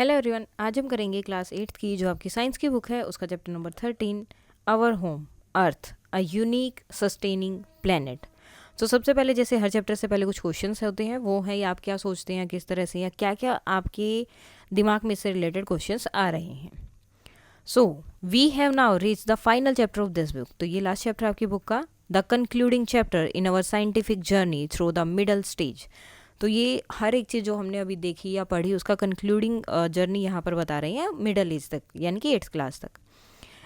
Hello everyone, आज हम करेंगे क्लास 8th की जो आपकी साइंस की बुक है उसका chapter number 13 our home earth a unique sustaining planet. तो सबसे पहले जैसे हर चैप्टर से पहले कुछ क्वेश्चंस होते हैं, वो है या आप क्या सोचते हैं, किस तरह से या क्या क्या आपके दिमाग में इससे रिलेटेड क्वेश्चंस आ रहे हैं। So we have now reach the final chapter of this book. तो ये लास्ट चैप्टर आपकी बुक का the concluding chapter in our scientific journey through the middle stage. तो ये हर एक चीज़ जो हमने अभी देखी या पढ़ी उसका कंक्लूडिंग जर्नी यहाँ पर बता रहे हैं मिडल एज तक, यानी कि 8th क्लास तक।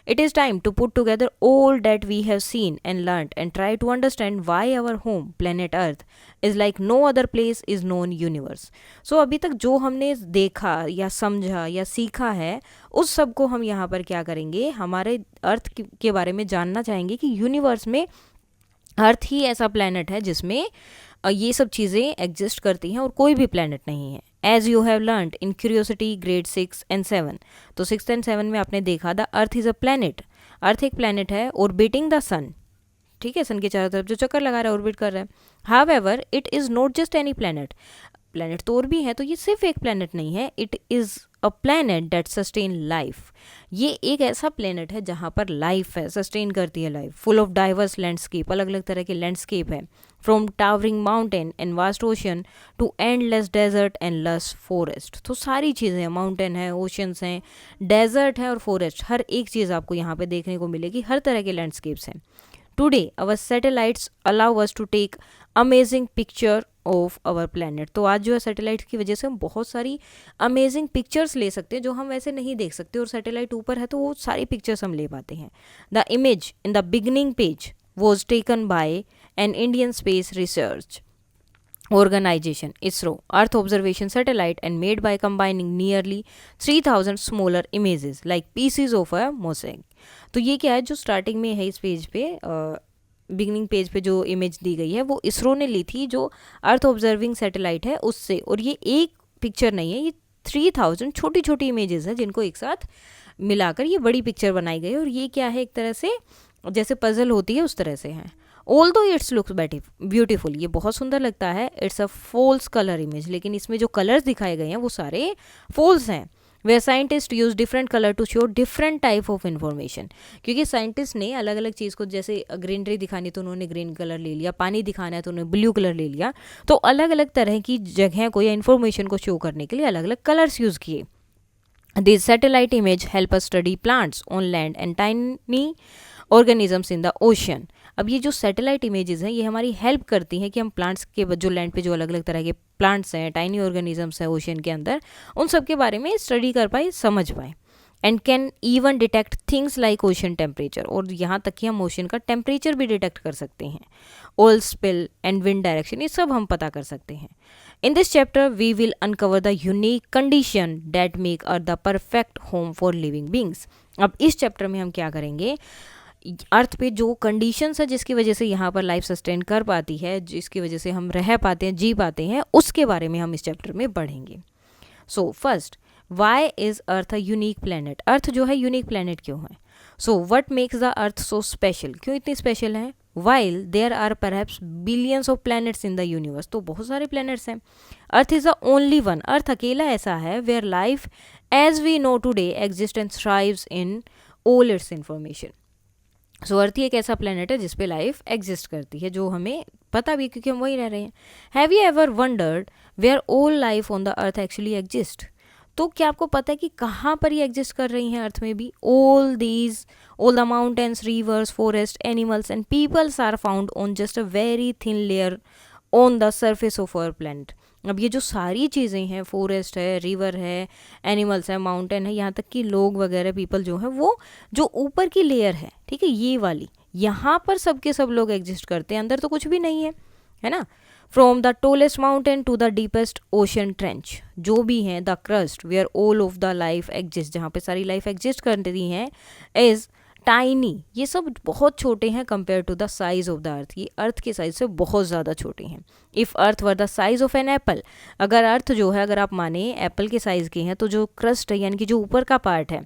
It is time to put together all that we have seen and learn and try to understand why our home planet earth is like no other place is known universe. So अभी तक जो हमने देखा या समझा या सीखा है उस सब को हम यहाँ पर क्या करेंगे, हमारे अर्थ के बारे में जानना चाहेंगे कि यूनिवर्स में अर्थ ही ऐसा प्लेनेट है जिसमें ये सब चीज़ें एग्जिस्ट करती हैं और कोई भी प्लेनेट नहीं है। As you have learned in curiosity grade 6 and 7। तो 6th एंड 7 में आपने देखा the earth is a planet. अर्थ एक प्लेनेट है ऑर्बिटिंग द सन, ठीक है, सन के चारों तरफ जो चक्कर लगा रहा है, ऑर्बिट कर रहा है। However it is not just any planet. Planet तो और भी है, तो ये सिर्फ एक प्लेनेट नहीं है। It is a planet that sustain life. ये एक ऐसा प्लेनेट है जहाँ पर लाइफ है, सस्टेन करती है life. Full of diverse landscape, अलग अलग तरह के लैंडस्केप है। From towering mountain and vast ocean to endless desert and lush forest. तो सारी चीज़ें हैं, माउंटेन है, ओशंस हैं, डेजर्ट है और फॉरेस्ट, हर एक चीज़ आपको यहाँ पे देखने को मिलेगी, हर तरह के लैंडस्केप्स हैं। Today our satellites allow us to take amazing picture of our planet. तो आज जो है सैटेलाइट की वजह से हम बहुत सारी अमेजिंग पिक्चर्स ले सकते हैं जो हम वैसे नहीं देख सकते, और सैटेलाइट ऊपर है तो वो सारी पिक्चर्स हम ले पाते हैं। The image in the beginning page was taken by an Indian Space research organization ISRO Earth observation satellite and made by combining nearly 3000 smaller images like pieces of a mosaic। तो ये क्या है जो starting में है इस page पे, beginning page पे जो इमेज दी गई है वो इसरो ने ली थी जो अर्थ ऑब्जर्विंग सैटेलाइट है उससे। और ये एक पिक्चर नहीं है, ये 3000 छोटी छोटी इमेजेस हैं जिनको एक साथ मिलाकर ये बड़ी पिक्चर बनाई गई है। और ये क्या है, एक तरह से जैसे पजल होती है उस तरह से है। ऑल्दो इट्स लुक्स ब्यूटीफुल, ये बहुत सुंदर लगता है। It's a false colour image, लेकिन इसमें जो कलर्स दिखाए गए हैं वो सारे फॉल्स हैं। वे scientist use different colour to show different type of information. क्योंकि साइंटिस्ट ने अलग अलग चीज़ को, जैसे ग्रीनरी दिखानी तो उन्होंने ग्रीन कलर ले लिया, पानी दिखाना है तो उन्होंने ब्लू कलर ले लिया। तो अलग अलग तरह की जगह को या इन्फॉर्मेशन को शो करने के लिए अलग अलग कलर्स यूज़ किए। This satellite image help us study plants on land and tiny organisms in the ocean. अब ये जो सैटेलाइट इमेजेस हैं ये हमारी हेल्प करती हैं कि हम प्लांट्स के जो लैंड पे जो अलग अलग तरह के प्लांट्स हैं, टाइनी ऑर्गेनिजम्स हैं ओशन के अंदर, उन सब के बारे में स्टडी कर पाए, समझ पाए। And can even detect things like ocean temperature, और यहाँ तक कि हम ओशन का टेम्परेचर भी डिटेक्ट कर सकते हैं। Oil spill and wind direction, ये सब हम पता कर सकते हैं। In this chapter we will uncover the unique condition that make earth the perfect home for living beings. अब इस चैप्टर में हम क्या करेंगे, अर्थ पे जो कंडीशंस है जिसकी वजह से यहाँ पर लाइफ सस्टेन कर पाती है, जिसकी वजह से हम रह पाते हैं, जी पाते हैं, उसके बारे में हम इस चैप्टर में पढ़ेंगे। So first, why is earth a unique planet. Earth जो है यूनिक प्लेनेट क्यों है? So what makes the earth so special, क्यों इतनी स्पेशल है? While there are perhaps billions of planets in the universe, तो बहुत सारे प्लैनेट्स हैं। Earth is the only one, earth अकेला ऐसा है where life as we know today exist and thrives in all its information. So earth ही एक ऐसा planet है जिसपे लाइफ एग्जिस्ट करती है, जो हमें पता भी क्योंकि हम वही रह रहे हैं। Have you ever wondered where all life on the earth actually exist? तो क्या आपको पता है कि कहाँ पर ये एग्जिस्ट कर रही हैं अर्थ में भी? All the mountains, rivers, forest, animals and peoples are found on just a very thin layer on the surface of our planet. अब ये जो सारी चीज़ें हैं, फॉरेस्ट है, रिवर है, एनिमल्स है, माउंटेन है, यहाँ तक कि लोग वगैरह पीपल जो है, वो जो ऊपर की लेयर है, ठीक है, ये वाली, यहाँ पर सबके सब लोग एग्जिस्ट करते हैं, अंदर तो कुछ भी नहीं है ना। From the tallest mountain to the deepest ocean trench, जो भी हैं, the crust where all of the life exist, जहाँ पे सारी लाइफ एग्जिस्ट करती हैं, इज टाइनी, ये सब बहुत छोटे हैं compare to the size of the earth, ये अर्थ के साइज से बहुत ज़्यादा छोटे हैं। If earth were the size of an apple, अगर अर्थ जो है, अगर आप माने एप्पल के साइज़ के हैं, तो जो क्रस्ट है यानी कि जो ऊपर का पार्ट है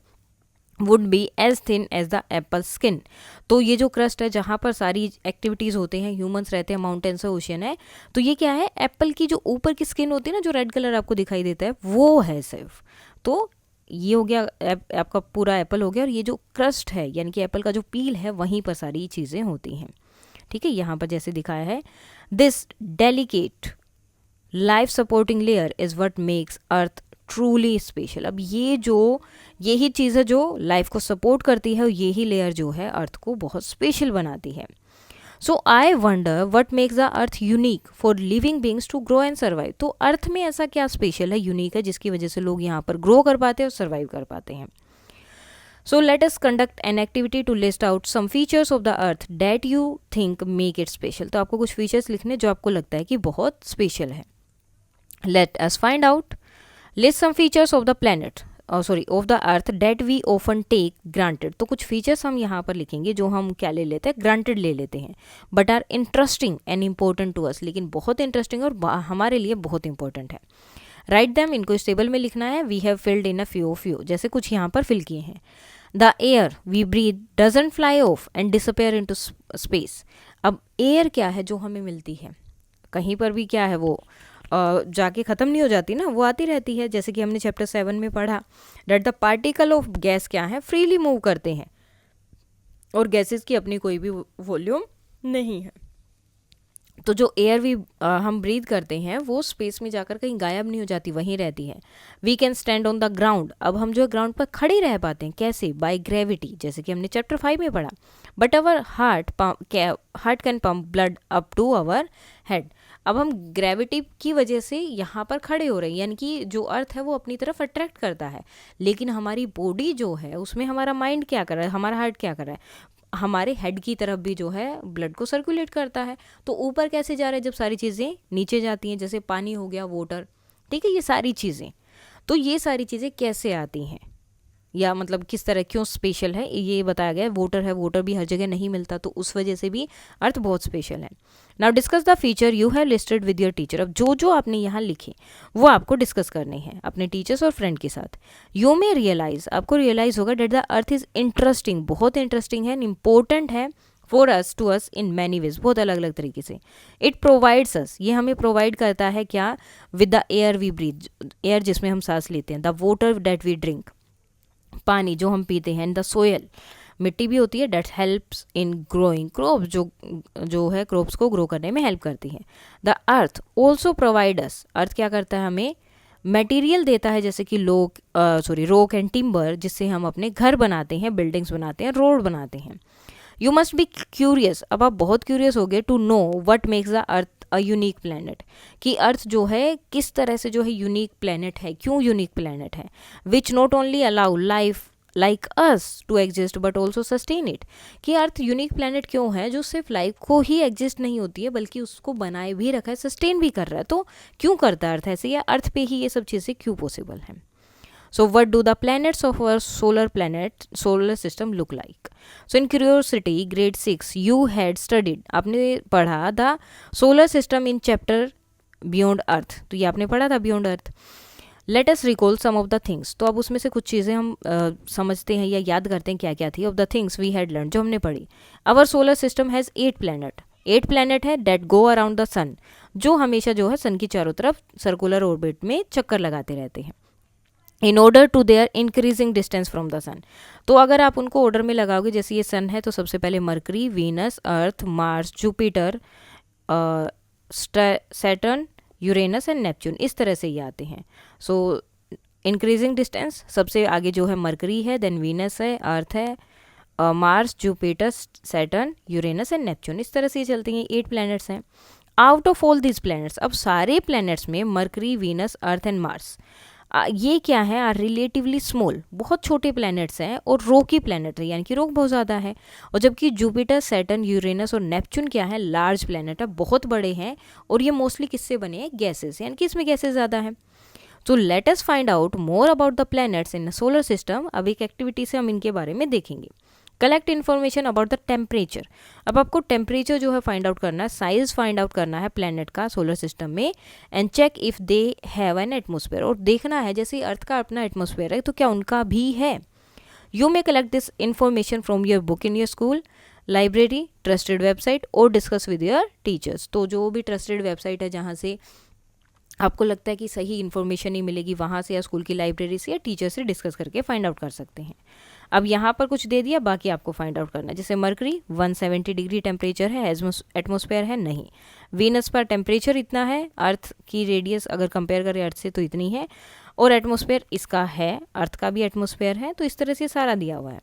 would be as thin as the apple skin. तो ये जो क्रस्ट है जहाँ पर सारी एक्टिविटीज़ होते हैं, ह्यूमंस रहते हैं, माउंटेन्स है, ओशन है, तो ये क्या है, एप्पल की जो ऊपर की स्किन होती है ना, जो रेड कलर आपको दिखाई देता है, वो है सिर्फ। तो ये हो गया आपका पूरा एप्पल हो गया, और ये जो क्रस्ट है यानी कि एप्पल का जो पील है वहीं पर सारी चीज़ें होती हैं। ठीक है, यहाँ पर जैसे दिखाया है, this delicate life supporting layer is what makes earth truly special. अब यही चीज़ है जो लाइफ को सपोर्ट करती है, और यही लेयर जो है अर्थ को बहुत स्पेशल बनाती है। So I wonder what makes the earth unique for living beings to grow and survive. तो अर्थ में ऐसा क्या स्पेशल है, यूनिक है, जिसकी वजह से लोग यहाँ पर ग्रो कर पाते हैं और सर्वाइव कर पाते हैं। So let us conduct an activity to list out some features of the earth that you think make it special. तो आपको कुछ फीचर्स लिखने जो आपको लगता है कि बहुत स्पेशल है। Let us find out, list some features of the planet of the earth that we often take granted. तो कुछ फीचर्स हम यहाँ पर लिखेंगे जो हम क्या ले लेते हैं, ग्रांटेड ले लेते हैं, but are interesting and important to us, लेकिन बहुत इंटरेस्टिंग और हमारे लिए बहुत इंपॉर्टेंट है। राइट दैम, इनको इस टेबल में लिखना है। We have filled in a few of you, जैसे कुछ यहाँ पर फिल किए हैं। The air we breathe doesn't fly off and disappear into space. अब एयर क्या है जो हमें मिलती है, कहीं पर भी क्या है वो जाके ख़त्म नहीं हो जाती ना, वो आती रहती है। जैसे कि हमने चैप्टर 7 में पढ़ा that the particle of gas क्या है, फ्रीली मूव करते हैं, और गैसेस की अपनी कोई भी वॉल्यूम नहीं है। तो जो एयर हम ब्रीथ करते हैं वो स्पेस में जाकर कहीं गायब नहीं हो जाती, वहीं रहती है। We can stand on the ground, अब हम जो ग्राउंड पर खड़े रह पाते हैं, कैसे, बाय ग्रेविटी, जैसे कि हमने चैप्टर 5 में पढ़ा। But our heart can pump blood up to our head. अब हम ग्रेविटी की वजह से यहाँ पर खड़े हो रहे हैं, यानी कि जो अर्थ है वो अपनी तरफ अट्रैक्ट करता है, लेकिन हमारी बॉडी जो है उसमें हमारा माइंड क्या कर रहा है, हमारा हार्ट क्या कर रहा है, हमारे हेड की तरफ भी जो है ब्लड को सर्कुलेट करता है। तो ऊपर कैसे जा रहा है जब सारी चीज़ें नीचे जाती हैं, जैसे पानी हो गया, वाटर, ठीक है, ये सारी चीज़ें। तो ये सारी चीज़ें कैसे आती हैं, या मतलब किस तरह, क्यों स्पेशल है, ये बताया गया है। वाटर है, वाटर भी हर जगह नहीं मिलता, तो उस वजह से भी अर्थ बहुत स्पेशल है। Now discuss the feature you have listed with your teacher. अब जो आपने यहाँ लिखे वो आपको डिस्कस करने हैं अपने टीचर्स और फ्रेंड के साथ। यू मे रियलाइज, आपको रियलाइज होगा that the earth is interesting, बहुत इंटरेस्टिंग है, इंपॉर्टेंट है for us, to us in many ways, बहुत अलग अलग तरीके से। इट प्रोवाइड्स अस, ये हमें प्रोवाइड करता है क्या, with the air we breathe, air जिसमें हम सांस लेते हैं, the water that we drink, पानी जो हम पीते हैं, द सोयल, मिट्टी भी होती है, that helps in growing crops, जो है क्रॉप्स को ग्रो करने में हेल्प करती है। The earth also provide us, earth क्या करता है, हमें मटेरियल देता है, जैसे कि रोक एंड टिम्बर, जिससे हम अपने घर बनाते हैं, बिल्डिंग्स बनाते हैं, रोड बनाते हैं। यू मस्ट बी क्यूरियस, अब आप बहुत क्यूरियस हो गए, to know what makes the earth a unique planet, कि अर्थ जो है किस तरह से जो है यूनिक प्लैनेट है, क्यों यूनिक प्लैनेट है, which not only allow life like us to exist but also sustain it, कि अर्थ यूनिक प्लैनेट क्यों है जो सिर्फ लाइफ को ही एग्जिस्ट नहीं होती है बल्कि उसको बनाए भी रखा है, सस्टेन भी कर रहा है। तो क्यों करता है अर्थ ऐसे, या अर्थ पे ही ये सब चीज़ें क्यों पॉसिबल हैं। So what do the planets of our solar system look like? So in curiosity grade 6 you had studied, आपने पढ़ा था solar system in chapter beyond earth, तो ये आपने पढ़ा था beyond earth. Let us recall some of the things, तो अब उसमें से कुछ चीज़ें हम समझते हैं या याद करते हैं क्या क्या थी। of the things we had learned, जो हमने पढ़ी। our solar system has 8 planet है that go around the sun, जो हमेशा जो है सन की चारों तरफ सर्कुलर ऑर्बिट में चक्कर लगाते रहते हैं, in order to their increasing distance from the sun. तो अगर आप उनको ऑर्डर में लगाओगे, जैसे ये सन है तो सबसे पहले mercury, Venus, earth, Mars, Jupiter, Saturn, Uranus and Neptune, इस तरह से ये आते हैं। सो इंक्रीजिंग डिस्टेंस, सबसे आगे जो है मरकरी है, देन वीनस है, अर्थ है, Mars, Jupiter, Saturn, Uranus and Neptune, इस तरह से ये चलती हैं। 8 प्लैनेट्स हैं। Out of all these planets, अब सारे प्लैनेट्स में mercury, Venus, earth and Mars, ये क्या है, आर रिलेटिवली स्मॉल, बहुत छोटे प्लैनेट्स हैं, और रोकी प्लैनेट है, यानी कि रोक बहुत ज़्यादा है। और जबकि जुपिटर, सैटर्न, यूरेनस और नेपच्यून क्या है, लार्ज प्लैनेट है, बहुत बड़े हैं, और ये मोस्टली किससे बने हैं, गैसेस, यानी कि इसमें गैसेस ज़्यादा हैं। तो late us find out more about the planets in solar system. अब एक एक्टिविटी से हम इनके बारे में देखेंगे। Collect information about the temperature, अब आपको टेम्परेचर जो है फाइंड आउट करना है, साइज फाइंड आउट करना है प्लैनेट का सोलर सिस्टम में, and check if they have an atmosphere, और देखना है जैसे अर्थ का अपना एटमोसफेयर है तो क्या उनका भी है। You may collect this information from your book in your school, library, trusted website, और डिस्कस विद योर टीचर्स। तो जो भी ट्रस्टेड वेबसाइट है जहाँ से आपको लगता है कि सही इन्फॉर्मेशन ही मिलेगी वहाँ से या स्कूल की लाइब्रेरी से या टीचर से डिस्कस करके फाइंड आउट कर सकते हैं। अब यहाँ पर कुछ दे दिया, बाकी आपको फाइंड आउट करना है। जैसे मरकरी 170 डिग्री टेम्परेचर है, एटमॉस्फेयर है नहीं। वीनस पर टेम्परेचर इतना है, अर्थ की रेडियस अगर कंपेयर करें अर्थ से तो इतनी है, और एटमॉस्फेयर इसका है, अर्थ का भी एटमॉस्फेयर है। तो इस तरह से सारा दिया हुआ है।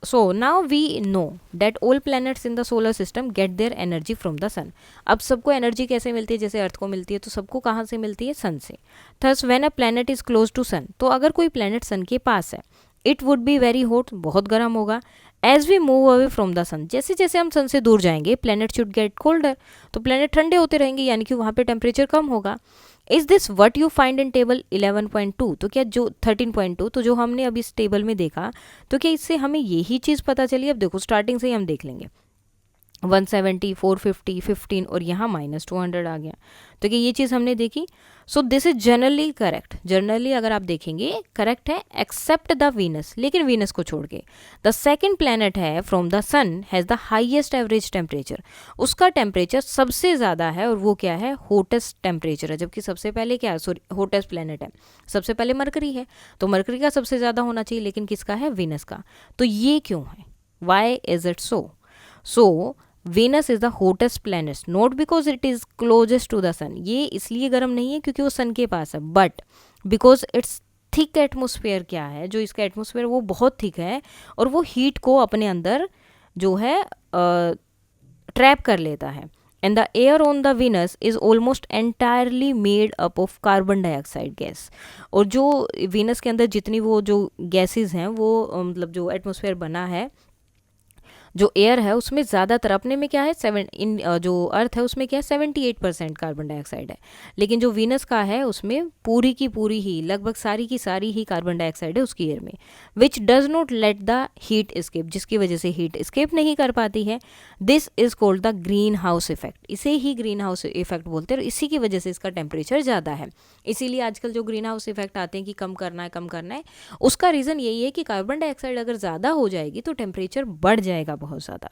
So now we know that all planets in the solar system get their energy from the sun. अब सबको एनर्जी कैसे मिलती है? जैसे अर्थ को मिलती है, तो सबको कहाँ से मिलती है? सन से। Thus when a planet is close to sun, तो अगर कोई प्लैनेट सन के पास है, it would be very hot, बहुत गर्म होगा। As we move away from the sun, जैसे जैसे हम सन से दूर जाएंगे, planet should get colder, तो प्लैनेट ठंडे होते रहेंगे, यानी कि वहाँ पे टेम्परेचर कम होगा। Is this what you find in table 11.2? तो क्या जो 13.2, तो जो हमने अभी इस टेबल में देखा, तो क्या इससे हमें यही चीज़ पता चली? अब देखो स्टार्टिंग से ही हम देख लेंगे, 170, 450, 15 और यहाँ -200 आ गया। तो क्या ये चीज़ हमने देखी? So this is generally correct. Generally अगर आप देखेंगे करेक्ट है, एक्सेप्ट द वीनस, लेकिन वीनस को छोड़ के। द सेकेंड प्लैनेट है from the sun has the highest average temperature, उसका टेम्परेचर सबसे ज़्यादा है, और वो क्या है? हॉटेस्ट टेम्परेचर है। जबकि सबसे पहले क्या है? सॉरी, हॉटेस्ट प्लैनेट है, सबसे पहले मरकरी है, तो मरकरी का सबसे ज़्यादा होना चाहिए, लेकिन किसका है? वीनस का। तो ये क्यों है? Why is it so? So Venus is the hottest planet not because it is closest to the sun, ये इसलिए गर्म नहीं है क्योंकि वो सन के पास है, but because it's thick atmosphere क्या है? जो इसका एटमोसफेयर वो बहुत थिक है, और वो हीट को अपने अंदर जो है ट्रैप कर लेता है। And the air on the Venus is almost entirely made up of carbon dioxide gas, और जो Venus के अंदर जितनी वो जो गैसेज हैं वो मतलब जो एटमोसफेयर बना है, जो एयर है उसमें ज़्यादातर अपने में क्या है जो अर्थ है उसमें क्या है 78% कार्बन डाइऑक्साइड है, लेकिन जो वीनस का है उसमें पूरी की पूरी ही लगभग सारी की सारी ही कार्बन डाइऑक्साइड है उसकी एयर में, which does not let the heat escape, जिसकी वजह से हीट एस्केप नहीं कर पाती है। This is called the green house effect, इसे ही ग्रीन हाउस इफेक्ट बोलते हैं, और इसी की वजह से इसका टेम्परेचर ज़्यादा है। इसीलिए आजकल जो ग्रीन हाउस इफेक्ट आते हैं कि कम करना है कम करना है, उसका रीज़न यही है कि कार्बन डाइऑक्साइड अगर ज़्यादा हो जाएगी तो टेम्परेचर बढ़ जाएगा बहुत ज़्यादा,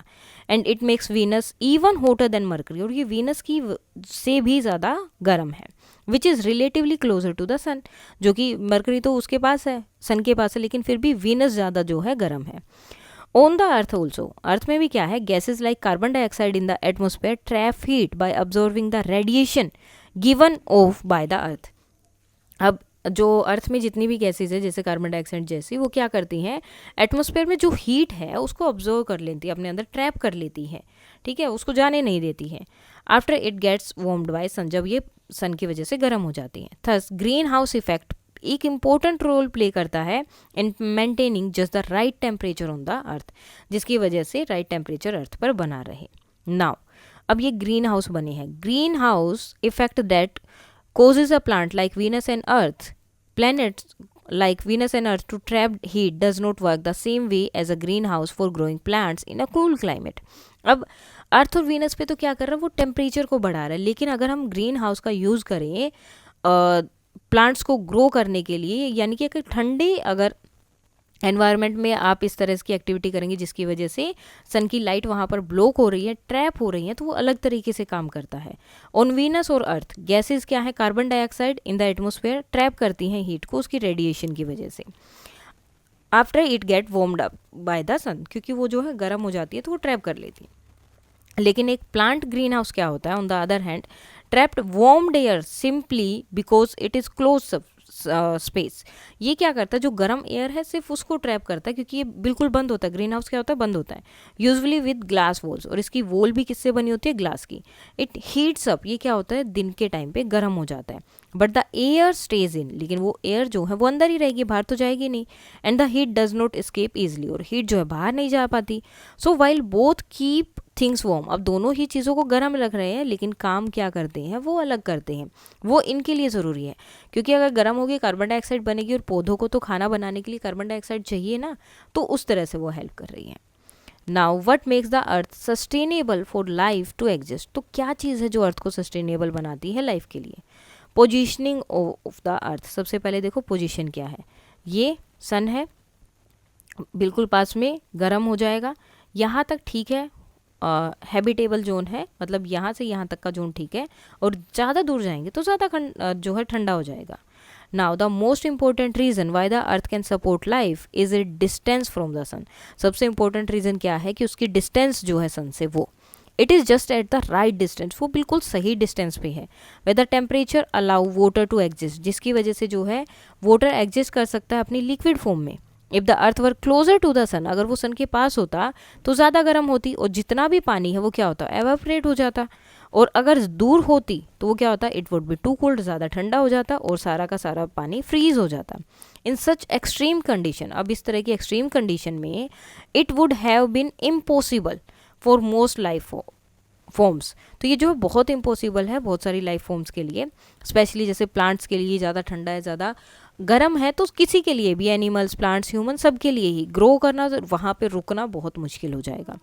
and it makes Venus even hotter than Mercury, और ये वीनस की से भी ज़्यादा गर्म है, which is relatively closer to the sun, जो कि मरकरी तो उसके पास है, सन के पास है, लेकिन फिर भी वीनस ज़्यादा जो है गर्म है। ऑन द अर्थ ऑल्सो, अर्थ में भी क्या है? Gases like carbon dioxide in the atmosphere trap heat by observing the radiation given of by the earth. अब जो अर्थ में जितनी भी गैसेज है जैसे कार्बन डाइऑक्साइड जैसी, वो क्या करती हैं? एटमॉस्फेयर में जो हीट है उसको ऑब्जर्व कर लेती है, अपने अंदर ट्रैप कर लेती है, ठीक है, उसको जाने नहीं देती है। After it gets warmed by sun, जब ये सन की वजह से गर्म हो जाती हैं। थस ग्रीन हाउस इफेक्ट एक इम्पोर्टेंट रोल प्ले करता है in maintaining just the right temperature on the अर्थ, जिसकी वजह से राइट टेम्परेचर अर्थ पर बना रहे। नाउ अब ये ग्रीन हाउस बने हैं, green house effect that causes a plant like Venus and Earth, planets like Venus and Earth to trap heat does not work the same way as a greenhouse for growing plants in a cool climate. अब अर्थ और Venus पे तो क्या कर रहा है? वो temperature को बढ़ा रहा है, लेकिन अगर हम ग्रीन हाउस का यूज़ करें प्लांट्स को ग्रो करने के लिए, यानी कि अगर ठंडे अगर एनवायरनमेंट में आप इस तरह की एक्टिविटी करेंगे जिसकी वजह से सन की लाइट वहाँ पर ब्लॉक हो रही है, ट्रैप हो रही है, तो वो अलग तरीके से काम करता है। ऑन वीनस और अर्थ गैसेस क्या है? Carbon dioxide in the atmosphere trap करती हैं हीट को उसकी रेडिएशन की वजह से। After it get warmed up by the sun, क्योंकि वो जो है गर्म हो जाती है तो वो ट्रैप कर लेती है। लेकिन एक प्लांट ग्रीन हाउस क्या होता है? On the other hand trapped warmed air simply because it is close space, ये क्या करता है? जो गर्म एयर है सिर्फ उसको ट्रैप करता है, क्योंकि ये बिल्कुल बंद होता है। ग्रीन हाउस क्या होता है? बंद होता है, यूजुअली विद ग्लास वॉल्स, और इसकी वॉल भी किससे बनी होती है? ग्लास की। इट हीट्स अप, ये क्या होता है? दिन के टाइम पे गर्म हो जाता है, बट द एयर स्टेज इन, लेकिन वो एयर जो है वो अंदर ही रहेगी, बाहर तो जाएगी नहीं, and the heat does not escape easily, और हीट जो है बाहर नहीं जा पाती। So while both keep things warm, अब दोनों ही चीज़ों को गर्म रख रहे हैं, लेकिन काम क्या करते हैं? वो अलग करते हैं, वो इनके लिए ज़रूरी है, क्योंकि अगर गर्म होगी कार्बन डाइऑक्साइड बनेगी, और पौधों को तो खाना बनाने के लिए कार्बन डाइऑक्साइड चाहिए ना, तो उस तरह से वो हेल्प कर रही है। Now what makes the earth sustainable for life to exist, तो क्या चीज़ है जो अर्थ को सस्टेनेबल बनाती है लाइफ के लिए? पोजिशनिंग ऑफ द अर्थ, सबसे पहले देखो पोजिशन क्या है। ये सन है, बिल्कुल पास में गर्म हो जाएगा, यहाँ तक ठीक है, हैबिटेबल जोन है, मतलब यहाँ से यहाँ तक का जोन ठीक है, और ज़्यादा दूर जाएंगे तो ज़्यादा जो है ठंडा हो जाएगा. Now the most important reason why the earth can support life is it distance from the sun. सबसे इंपॉर्टेंट रीज़न क्या है कि उसकी डिस्टेंस जो है सन से, वो it is just at the right distance, वो बिल्कुल सही डिस्टेंस पे है. Weather temperature allow water to exist, जिसकी वजह से जो है वाटर एग्जिस्ट कर सकता है अपनी लिक्विड फॉर्म में. If the earth were closer to the sun, अगर वो सन के पास होता तो ज़्यादा गर्म होती और जितना भी पानी है वो क्या होता, एवापरेट हो जाता. और अगर दूर होती तो वो क्या होता, it would be too cold, ज़्यादा ठंडा हो जाता और सारा का सारा पानी फ्रीज हो जाता. इन सच एक्सट्रीम कंडीशन, अब इस तरह की एक्सट्रीम कंडीशन में it would have been impossible for most life forms. तो ये जो है बहुत इम्पॉसिबल है बहुत सारी लाइफ फॉर्म्स के लिए, स्पेशली जैसे प्लांट्स के लिए. ज़्यादा ठंडा है, ज़्यादा गर्म है, तो किसी के लिए भी, एनिमल्स, प्लांट्स, ह्यूमन, सब के लिए ही ग्रो करना, वहाँ पे रुकना बहुत मुश्किल हो जाएगा.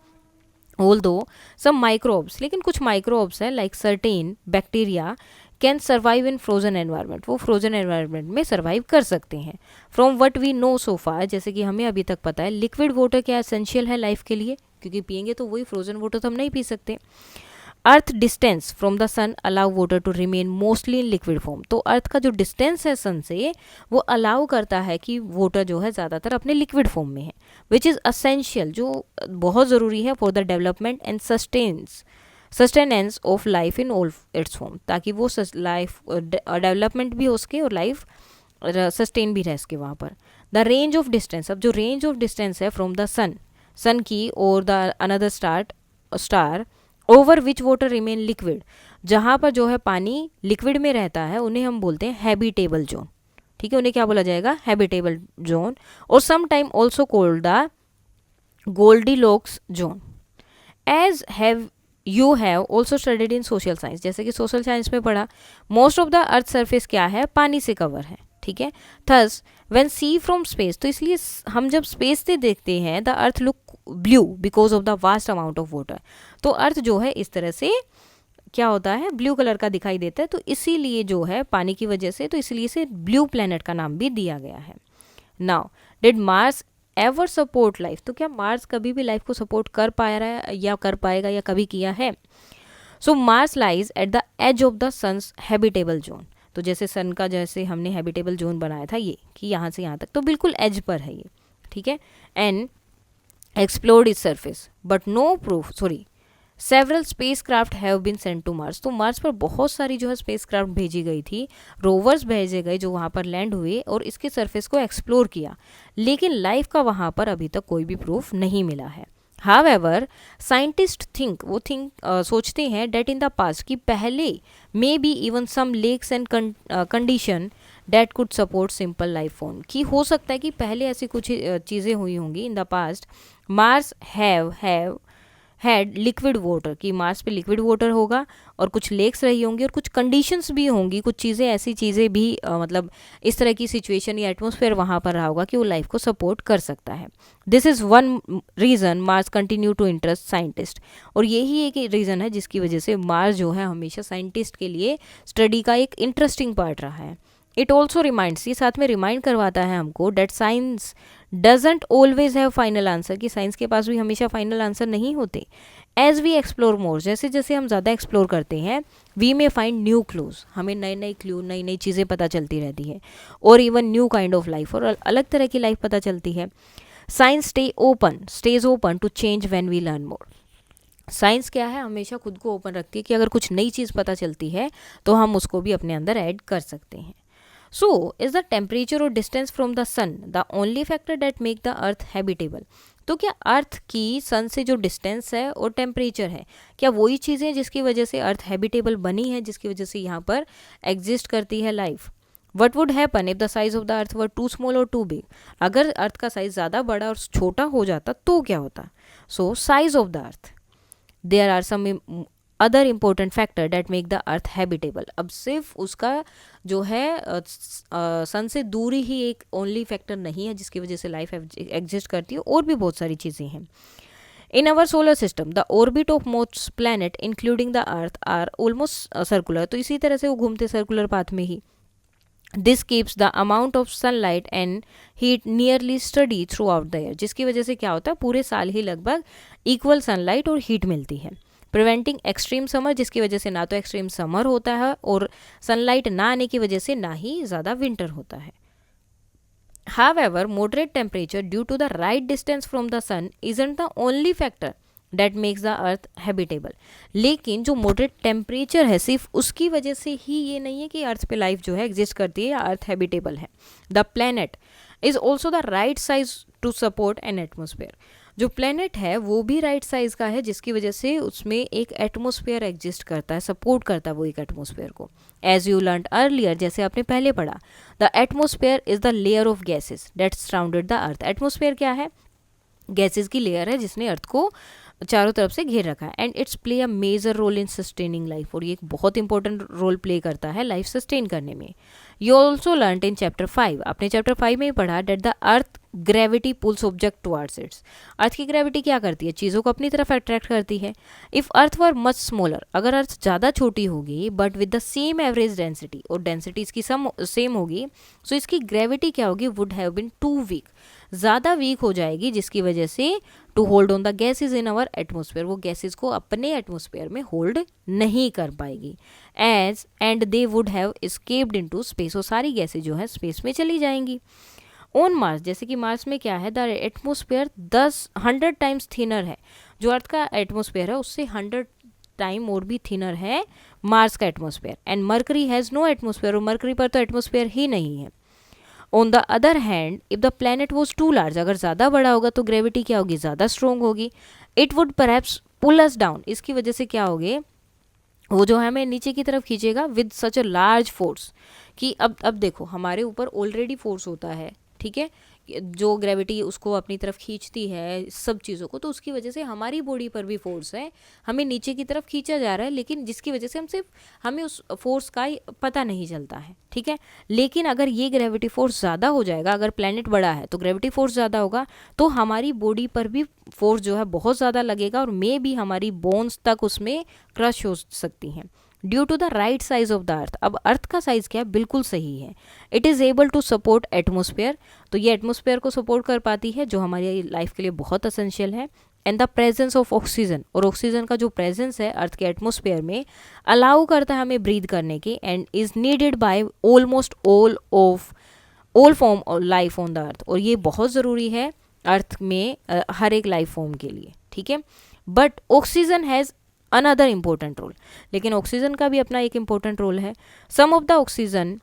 ऑल्दो सम माइक्रोब्स, लेकिन कुछ माइक्रोब्स हैं like certain bacteria can survive in frozen environment, वो फ्रोजन एनवायरनमेंट में सर्वाइव कर सकते हैं. फ्रॉम वट वी नो सो फार, जैसे कि हमें अभी तक पता है, लिक्विड वाटर क्या एसेंशियल है लाइफ के लिए, क्योंकि पियेंगे तो वही फ्रोजन वाटर तो हम नहीं पी सकते. Earth distance from the sun allow water to remain mostly in liquid form, तो अर्थ का जो डिस्टेंस है सन से वो अलाउ करता है कि वाटर जो है ज़्यादातर अपने लिक्विड फॉर्म में है, विच इज़ असेंशियल, जो बहुत ज़रूरी है for the development and sustenance of life in all it's form, ताकि वो लाइफ डेवलपमेंट भी हो सके और लाइफ सस्टेन भी रह सके वहाँ पर. द रेंज ऑफ डिस्टेंस, अब जो रेंज ऑफ डिस्टेंस है फ्रॉम द सन की और the another star over which water remain liquid, जहाँ पर जो है पानी लिक्विड में रहता है, उन्हें हम बोलते हैं हैबिटेबल जोन. ठीक है, उन्हें क्या बोला जाएगा, हैबिटेबल जोन. और some time also called the Goldilocks zone. As have you have also studied in social science, जैसे कि सोशल साइंस में पढ़ा, most of the earth surface क्या है, पानी से कवर है. ठीक है, thus when see from space, तो इसलिए हम जब स्पेस से देखते हैं the earth look blue because of the vast amount of water, तो अर्थ जो है इस तरह से क्या होता है, ब्लू कलर का दिखाई देता है. तो इसीलिए जो है पानी की वजह से, तो इसलिए से ब्लू प्लैनेट का नाम भी दिया गया है. Now did Mars ever support life, तो क्या मार्स कभी भी लाइफ को सपोर्ट कर पा रहा है या कर पाएगा या कभी किया है. So Mars lies at the edge of the sun's habitable zone, तो जैसे सन का जैसे हमने हैबिटेबल जोन बनाया था ये, कि यहाँ से यहाँ तक, तो बिल्कुल एज पर है ये. ठीक है, and explored is surface but no proof, several spacecraft have been sent to Mars, तो मार्स पर बहुत सारी जो है स्पेस क्राफ्ट भेजी गई थी, रोवर्स भेजे गए जो वहाँ पर लैंड हुए और इसके सरफेस को एक्सप्लोर किया, लेकिन लाइफ का वहाँ पर अभी तक कोई भी प्रूफ नहीं मिला है. हावेवर साइंटिस्ट सोचते हैं डेट इन द पास्ट, कि पहले may be even some lakes and condition that could support simple life form, कि हो सकता है कि पहले ऐसी कुछ चीज़ें हुई होंगी in the past. Mars had liquid water, कि मार्स पे लिक्विड वाटर होगा और कुछ लेक्स रही होंगी और कुछ कंडीशंस भी होंगी, कुछ चीज़ें ऐसी चीज़ें भी मतलब इस तरह की सिचुएशन या एटमॉस्फेयर वहाँ पर रहा होगा कि वो लाइफ को सपोर्ट कर सकता है. This is one reason Mars continue to interest scientist, और यही एक रीज़न है जिसकी वजह से मार्स जो है हमेशा साइंटिस्ट के लिए स्टडी का एक इंटरेस्टिंग पार्ट रहा है. इट ऑल्सो रिमाइंड्स, ये साथ में रिमाइंड करवाता है हमको, that science doesn't always have final answer, कि साइंस के पास भी हमेशा फाइनल आंसर नहीं होते. एज वी एक्सप्लोर मोर, जैसे जैसे हम ज़्यादा एक्सप्लोर करते हैं, we may find new clues, हमें नए नए क्लू, नई नई चीज़ें पता चलती रहती है, और even new kind of life, और अलग तरह की लाइफ पता चलती है. Science stays open to change when we learn more. Science क्या है, हमेशा खुद को ओपन रखती है कि अगर कुछ नई चीज़ पता चलती है तो हम उसको भी अपने अंदर ऐड कर सकते हैं. So, is the temperature or distance from the sun the only factor that make the earth habitable? तो क्या अर्थ की सन से जो डिस्टेंस है और टेम्परेचर है, क्या वही चीज़ें जिसकी वजह से अर्थ हैबिटेबल बनी है, जिसकी वजह से यहाँ पर एग्जिस्ट करती है life. What would happen if the size of the earth were too small और टू बिग, अगर अर्थ का साइज ज़्यादा बड़ा और छोटा हो जाता तो क्या होता. So size of the earth, there are some other important factor that make the earth habitable. अब सिर्फ उसका जो है सन से दूरी ही एक ओनली फैक्टर नहीं है जिसकी वजह से लाइफ एग्जिस्ट करती है, और भी बहुत सारी चीज़ें हैं. In our solar system the orbit of most planet including the earth are almost circular, तो इसी तरह से वो घूमते सर्कुलर पाथ में ही. This keeps the amount of sunlight and heat nearly steady throughout the year, जिसकी वजह से क्या होता है पूरे साल ही लगभग इक्वल सनलाइट और हीट मिलती है। प्रिवेंटिंग एक्सट्रीम समर, जिसकी वजह से ना तो एक्सट्रीम समर होता है और सनलाइट ना आने की वजह से ना ही ज़्यादा विंटर होता है। However, moderate temperature due to the right distance from the sun isn't the only factor that makes the earth habitable। लेकिन जो मॉडरेट टेम्परेचर है सिर्फ उसकी वजह से ही ये नहीं है कि अर्थ पे लाइफ जो है एग्जिस्ट करती है या अर्थ हैबिटेबल है। The planet is also the right size to support an atmosphere. जो प्लैनेट है वो भी राइट साइज का है, जिसकी वजह से उसमें एक एटमोसफेयर एग्जिस्ट करता है, सपोर्ट करता है वो एक एटमोसफेयर को। एज यू लर्न अर्लियर, जैसे आपने पहले पढ़ा, the atmosphere is the layer of gases that surrounded the earth. Atmosphere क्या है? गैसेस की लेयर है जिसने अर्थ को चारों तरफ से घेर रखा है। And it's play a major role in sustaining life, और ये एक बहुत इंपॉर्टेंट रोल प्ले करता है लाइफ सस्टेन करने में। You also learn in chapter 5, आपने चैप्टर 5 में ही पढ़ा that the earth gravity pulls object towards its. Earth की ग्रेविटी क्या करती है? चीज़ों को अपनी तरफ अट्रैक्ट करती है। If earth were much smaller, अगर अर्थ ज़्यादा छोटी होगी but with the same average density, और डेंसिटी इसकी सेम होगी, सो इसकी ग्रेविटी क्या होगी? Would have been too weak, ज़्यादा वीक हो जाएगी, जिसकी वजह से to hold on the gases in our atmosphere, वो गैसेज को अपने एटमोसफेयर में होल्ड नहीं कर पाएगी। And they would have escaped into space, वो सारी गैसेज जो है स्पेस में चली जाएंगी। ऑन मार्स, जैसे कि मार्स में क्या है? द एटमोसफेयर 100 टाइम्स थिनर है। जो अर्थ का एटमोसफेयर है उससे 100 टाइम और भी थिनर है मार्स का atmosphere. And Mercury has no atmosphere, और मरकरी पर तो एटमोसफेयर ही नहीं है। On the other hand, if the planet was too large, अगर ज़्यादा बड़ा होगा तो ग्रेविटी क्या होगी? ज़्यादा स्ट्रोंग होगी। It would perhaps pull us down, इसकी वजह से क्या होगे? वो जो है हमें नीचे की तरफ खींचेगा with such a large force, कि अब देखो हमारे ऊपर ऑलरेडी फोर्स होता है, ठीक है, जो ग्रेविटी उसको अपनी तरफ खींचती है सब चीज़ों को, तो उसकी वजह से हमारी बॉडी पर भी फोर्स है, हमें नीचे की तरफ खींचा जा रहा है, लेकिन जिसकी वजह से हमें उस फोर्स का पता नहीं चलता है, ठीक है। लेकिन अगर ये ग्रेविटी फोर्स ज़्यादा हो जाएगा, अगर प्लैनेट बड़ा है तो ग्रेविटी फोर्स ज़्यादा होगा, तो हमारी बॉडी पर भी फोर्स जो है बहुत ज़्यादा लगेगा, और मे भी हमारी बोन्स तक उसमें क्रश हो सकती हैं। Due to the right size of the earth, अब अर्थ का साइज क्या है? बिल्कुल सही है। It is able to support atmosphere, तो ये एटमोसफेयर को सपोर्ट कर पाती है, जो हमारी लाइफ के लिए बहुत असेंशियल है। And the presence of oxygen, और ऑक्सीजन का जो प्रेजेंस है अर्थ के एटमोसफेयर में अलाउ करता है हमें ब्रीथ करने की, and is needed by almost all form of life on the अर्थ, और ये बहुत ज़रूरी है अर्थ में हर एक लाइफ फॉर्म के लिए, ठीक है। But oxygen has another important role, लेकिन ऑक्सीजन का भी अपना एक इम्पोर्टेंट रोल है। Some of the oxygen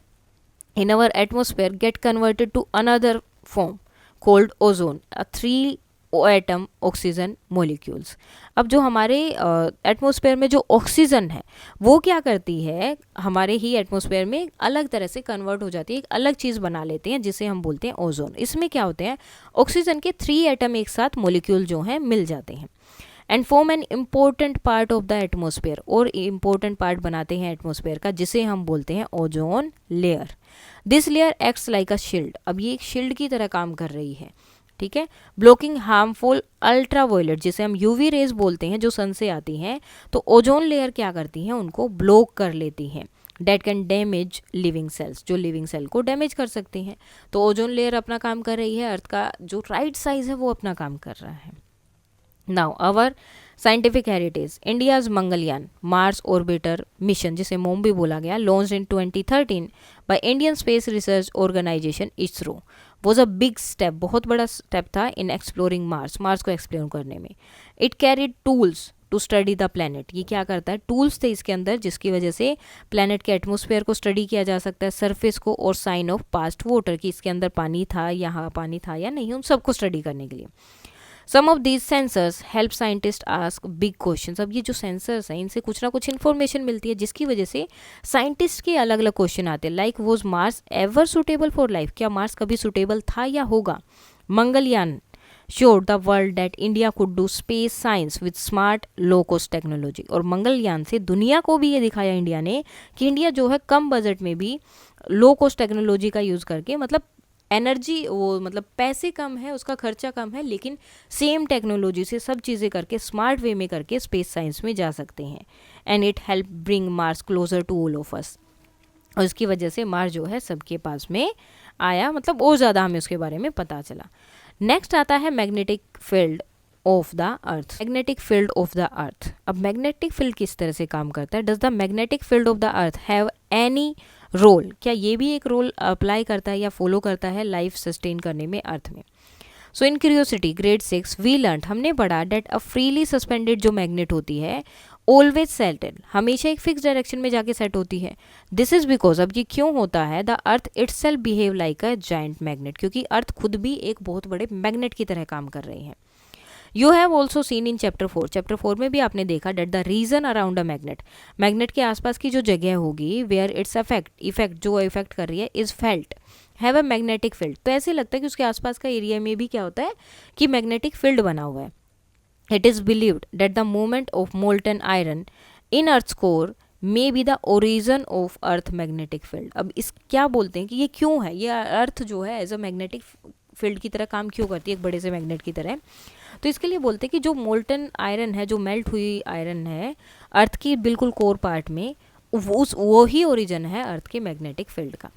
in our atmosphere get converted to another form called ozone, a 3 atom oxygen molecules। अब जो हमारे एटमॉस्फेयर में जो ऑक्सीजन है वो क्या करती है? हमारे ही एटमॉस्फेयर में अलग तरह से कन्वर्ट हो जाती है, एक अलग चीज़ बना लेते हैं जिसे हम बोलते हैं ओजोन। इसमें क्या होते हैं? ऑक्सीजन के 3 एटम एक साथ मोलिक्यूल जो हैं मिल जाते हैं, and form an important part of the atmosphere, और इम्पोर्टेंट पार्ट बनाते हैं एटमोसफेयर का, जिसे हम बोलते हैं ozone layer. This layer acts like a shield, अब ये एक शील्ड की तरह काम कर रही है, ठीक है, ब्लॉकिंग हार्मफुल अल्ट्रावायलेट, जिसे हम यूवी रेज बोलते हैं, जो सन से आती हैं, तो ओजोन लेयर क्या करती हैं? उनको ब्लॉक कर लेती हैं। Date can damage living cells, जो लिविंग सेल को डैमेज कर सकती हैं। तो ओजोन लेयर अपना काम कर रही है, अर्थ का जो राइट साइज है वो अपना काम कर रहा है। Now our scientific heritage, India's Mangalyaan Mars orbiter mission, जिसे मोम भी बोला गया, launched in 2013 by Indian Space Research Organisation ISRO, was a big step, बहुत बड़ा स्टेप था इन एक्सप्लोरिंग मार्स, मार्स को एक्सप्लोर करने में। It carried tools to study the planet, ये क्या करता है? टूल्स थे इसके अंदर, जिसकी वजह से प्लैनेट के एटमोसफेयर को स्टडी किया जा सकता है, सरफेस को, और साइन ऑफ पास्ट वाटर, कि इसके अंदर पानी था, यहाँ पानी था या नहीं, उन सबको स्टडी करने के लिए। Some of these sensors help scientist ask big questions, अब ये जो सेंसर्स हैं इनसे कुछ ना कुछ इन्फॉर्मेशन मिलती है, जिसकी वजह से साइंटिस्ट के अलग अलग क्वेश्चन आते हैं, like was Mars ever suitable for life, क्या मार्स कभी सुटेबल था या होगा? Mangalyaan showed the world that India could do space science with smart low cost technology, और मंगलयान से दुनिया को भी ये दिखाया इंडिया ने कि इंडिया जो है कम बजट में भी लो कॉस्ट टेक्नोलॉजी का यूज़ करके, मतलब एनर्जी वो मतलब पैसे कम है, उसका खर्चा कम है, लेकिन सेम टेक्नोलॉजी से सब चीज़ें करके स्मार्ट वे में करके स्पेस साइंस में जा सकते हैं। And it help bring Mars closer to all of us, और इसकी वजह से मार्स जो है सबके पास में आया, मतलब और ज़्यादा हमें उसके बारे में पता चला। नेक्स्ट आता है magnetic field of the earth. Magnetic field of the earth, अब मैग्नेटिक फील्ड किस तरह से काम करता है? Does the magnetic field of the earth have any role, क्या ये भी एक रोल अप्लाई करता है या फॉलो करता है लाइफ सस्टेन करने में अर्थ में? सो इन क्यूरियोसिटी ग्रेड 6 वी लर्न, हमने पढ़ा डेट अ फ्रीली सस्पेंडेड जो मैग्नेट होती है ऑलवेज सेटेड, हमेशा एक फिक्स डायरेक्शन में जाके सेट होती है। दिस इज बिकॉज, अब ये क्यों होता है? The earth itself behave like a giant magnet, क्योंकि अर्थ खुद भी एक बहुत बड़े मैग्नेट की तरह काम कर रही है। You have also seen in chapter 4, chapter 4 में भी आपने देखा that the region around a magnet, magnet के आसपास की जो जगह होगी वेयर इट्स इफेक्ट जो इफेक्ट कर रही है is felt have a magnetic field, तो ऐसे लगता है कि उसके आसपास का एरिया में भी क्या होता है कि मैग्नेटिक फील्ड बना हुआ है। It is believed that the movement of molten iron in earth's core may be the origin of earth magnetic field. अब इस क्या बोलते हैं कि ये क्यों है, ये अर्थ जो है एज अ मैग्नेटिक फील्ड की तरह काम क्यों करती है, एक बड़े से मैग्नेट की तरह? तो इसके लिए बोलते हैं कि जो मोल्टन आयरन है, जो मेल्ट हुई आयरन है अर्थ की बिल्कुल कोर पार्ट में, वो ही ओरिजिन है अर्थ के मैग्नेटिक फील्ड का।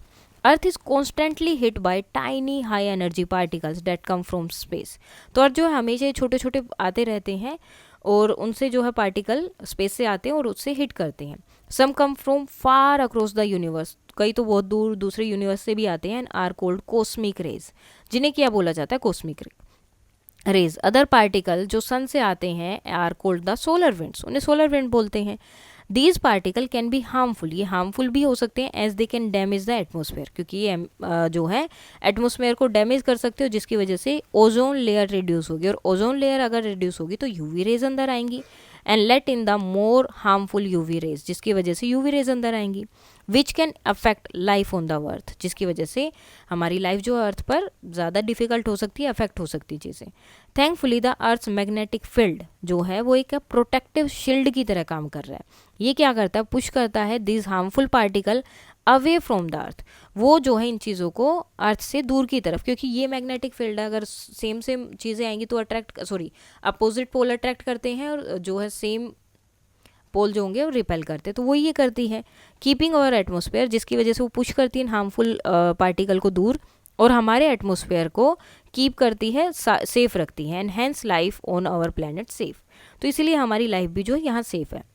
Earth is constantly hit by tiny high energy particles that come from space, तो अर्थ जो है हमेशा छोटे छोटे आते रहते हैं और उनसे जो है पार्टिकल स्पेस से आते हैं और उससे हिट करते हैं। Some come from far across the universe, कई तो बहुत दूर दूसरे यूनिवर्स से भी आते हैं, and are called cosmic rays, जिन्हें क्या बोला जाता है? Cosmic rays. अदर पार्टिकल जो सन से आते हैं are called the solar winds, उन्हें सोलर विंड बोलते हैं। These particle can be harmful, ये हार्मफुल भी हो सकते हैं as they can damage the atmosphere, क्योंकि ये जो है एटमोसफेयर को डैमेज कर सकते हो, जिसकी वजह से ओजोन लेयर रिड्यूस होगी, और ओजोन लेयर अगर रिड्यूस होगी तो यूवी रेज अंदर आएंगी and let in the more harmful UV rays, जिसकी वजह से यूवी रेज अंदर आएंगी, which can affect life on the अर्थ, जिसकी वजह से हमारी लाइफ जो अर्थ पर ज़्यादा डिफिकल्ट हो सकती है, अफेक्ट हो सकती है चीज़ें। Thankfully the earth's magnetic field जो है वो एक प्रोटेक्टिव शील्ड की तरह काम कर रहा है। ये क्या करता है? पुश करता है this harmful particle away from the earth, वो जो है इन चीज़ों को अर्थ से दूर की तरफ, क्योंकि ये मैग्नेटिक फील्ड है, अगर सेम सेम चीज़ें आएंगी तो अपोजिट पोल अट्रैक्ट करते हैं और जो है सेम पोल जो होंगे वो रिपेल करते हैं, तो वो ये करती है कीपिंग अवर एटमोसफेयर, जिसकी वजह से वो पुश करती है हार्मफुल पार्टिकल को दूर और हमारे एटमोसफेयर को कीप करती है, सेफ रखती है, and hence life on our planet safe, तो इसीलिए हमारी लाइफ भी जो है यहाँ सेफ है।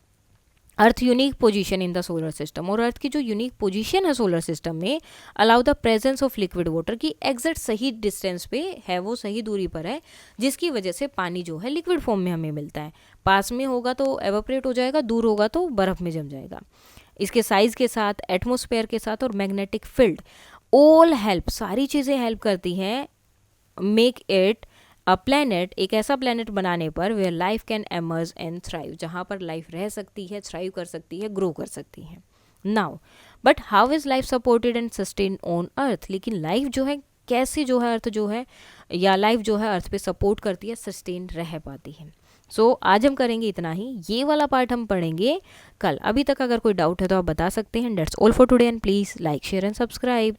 Earth unique position in the solar system, और अर्थ की जो यूनिक पोजीशन है सोलर सिस्टम में allow the presence of liquid water, की एग्जैक्ट सही डिस्टेंस पे है, वो सही दूरी पर है, जिसकी वजह से पानी जो है लिक्विड फॉर्म में हमें मिलता है। पास में होगा तो एवापोरेट हो जाएगा, दूर होगा तो बर्फ में जम जाएगा। इसके साइज के साथ, एटमोसफेयर के साथ और मैग्नेटिक फील्ड ऑल हेल्प, सारी चीज़ें हेल्प करती हैं मेक इट अ प्लैनेट, एक ऐसा प्लैनेट बनाने पर where life can emerge and thrive, जहाँ पर लाइफ रह सकती है, थ्राइव कर सकती है, ग्रो कर सकती है। Now but how is life supported and sustain on earth, लेकिन लाइफ जो है कैसे जो है अर्थ जो है या लाइफ जो है अर्थ पे सपोर्ट करती है, सस्टेन रह पाती है। सो आज हम करेंगे इतना ही, ये वाला पार्ट हम पढ़ेंगे कल। अभी तक अगर कोई डाउट है तो आप बता सकते हैं। That's all for today and please like share and subscribe.